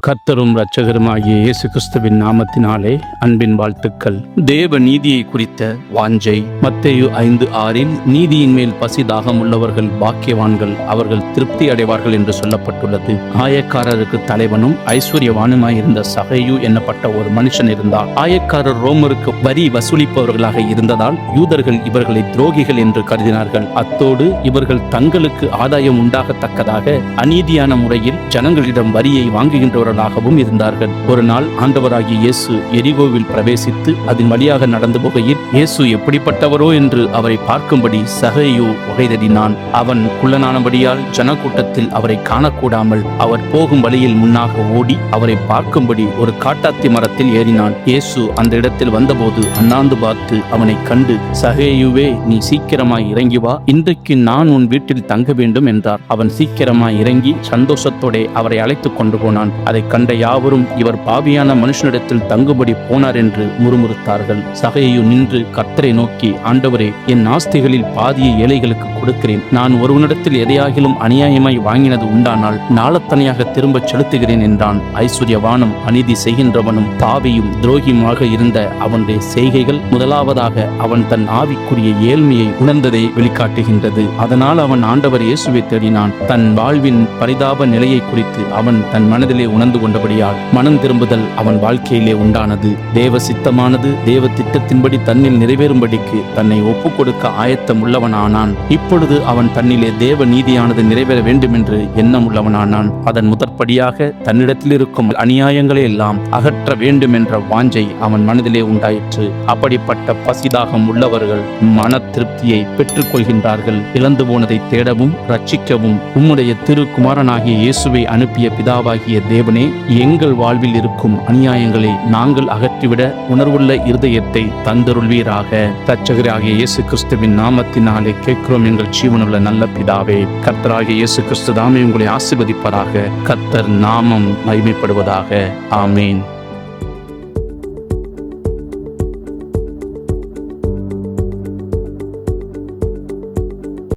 கர்த்தரும் இரட்சகருமாகிய இயேசு கிறிஸ்துவின் நாமத்தினாலே அன்பின் வாழ்த்துக்கள். தேவ நீதியை குறித்த வாஞ்சை. மத்தேயு 5:6 நீதியின் மேல் பசி தாகம் உள்ளவர்கள் பாக்கியவான்கள், அவர்கள் திருப்தி அடைவார்கள் என்று சொல்லப்பட்டுள்ளது. ஆயக்காரருக்கு தலைவனும் ஐஸ்வர்யவானுமாயிருந்த சகையு என்னப்பட்ட ஒரு மனுஷன் இருந்தார். ஆயக்காரர் ரோமருக்கு வரி வசூலிப்பவர்களாக இருந்ததால் யூதர்கள் இவர்களை துரோகிகள் என்று கருதினார்கள். அத்தோடு இவர்கள் தங்களுக்கு ஆதாயம் உண்டாகத்தக்கதாக அநீதியான முறையில் ஜனங்களிடம் வரியை வாங்குகின்றவர்கள் இருந்தார்கள். ஒரு நாள் ஆண்டவராகிய இயேசு எரிகோவில் பிரவேசித்து அதன் வழியாக நடந்து போகையில் இயேசு எப்படிப்பட்டவரோ என்று அவரை பார்க்கும்படி சகையு வகை தேடினான். அவன் குள்ளனானபடியால் ஜனக்கூட்டத்தில் அவரை காணக்கூடாமல் அவர் போகும் வழியில் முன்னாக ஓடி அவரை பார்க்கும்படி ஒரு காட்டாத்தி மரத்தில் ஏறினான். இயேசு அந்த இடத்தில் வந்தபோது அண்ணாந்து பார்த்து அவனை கண்டு, சகையுவே, நீ சீக்கிரமாய் இறங்கி வா, இன்றைக்கு நான் உன் வீட்டில் தங்க வேண்டும் என்றார். அவன் சீக்கிரமாய் இறங்கி சந்தோஷத்தோட அவரை அழைத்துக் கொண்டு போனான். அதை கண்ட யாவரும் இவர் பாவியான மனுஷனிடத்தில் தங்குபடி போனார் என்று முறுமுறுத்தார்கள். சகையு நின்று கர்த்தரை நோக்கி, ஆண்டவரே, என் ஆஸ்திகளில் பாதியை ஏழைகளுக்கு கொடுக்கிறேன். நான் ஒருவனிடத்தில் எதையாகிலும் அநியாயமாய் வாங்கினது உண்டானால் நாளத்தனையாக திரும்ப செலுத்துகிறேன் என்றான். ஐஸ்வர்யவானும் அநீதி செய்கின்றவனும் பாவியும் துரோகியுமாக இருந்த அவனுடைய செய்கைகள் முதலாவதாக அவன் தன் ஆவிக்குரிய ஏழ்மையை உணர்ந்ததை வெளிக்காட்டுகின்றது. அதனால் அவன் ஆண்டவர் இயேசுவை தேடினான். தன் வாழ்வின் பரிதாப நிலையை குறித்து அவன் தன் மனதிலே உணர்ந்து கொண்டபடியால் மனம் திரும்புதல் அவன் வாழ்க்கையிலே உண்டானது. தேவ சித்தமானது தேவ திட்டத்தின்படி தன்னில் நிறைவேறும்படிக்கு தன்னை ஒப்புக் கொடுக்க ஆயத்தம் உள்ளவனானான். இப்பொழுது அவன் தன்னிலே தேவ நீதியானது நிறைவேற வேண்டும் என்று எண்ணம் உள்ளவனானான். அதன் முதற்படியாக தன்னிடத்தில் இருக்கும் அநியாயங்களை எல்லாம் அகற்ற வேண்டும் என்ற வாஞ்சை அவன் மனதிலே உண்டாயிற்று. அப்படிப்பட்ட பசிதாகம் உள்ளவர்கள் மன திருப்தியை பெற்றுக் கொள்கின்றார்கள். இழந்து போனதை தேடவும் ரட்சிக்கவும் உம்முடைய திருக்குமாரனாகிய இயேசுவை அனுப்பிய பிதாவாகிய தேவனே, எங்கள் வாழ்வில் இருக்கும் அநியாயங்களை நாங்கள் அகற்றிவிட உணர்வுள்ள இருதயத்தை தந்தருள்வீராக. இரட்சகராகிய இயேசு கிறிஸ்துவின் நாமத்தினாலே கேட்கிறோம் எங்கள் ஜீவனுள்ள நல்ல பிதாவே. கர்த்தராகிய இயேசு கிறிஸ்து தாமே உங்களை ஆசீர்வதிப்பாராக. கர்த்தர் நாமம் மகிமைப்படுவதாக. ஆமேன்.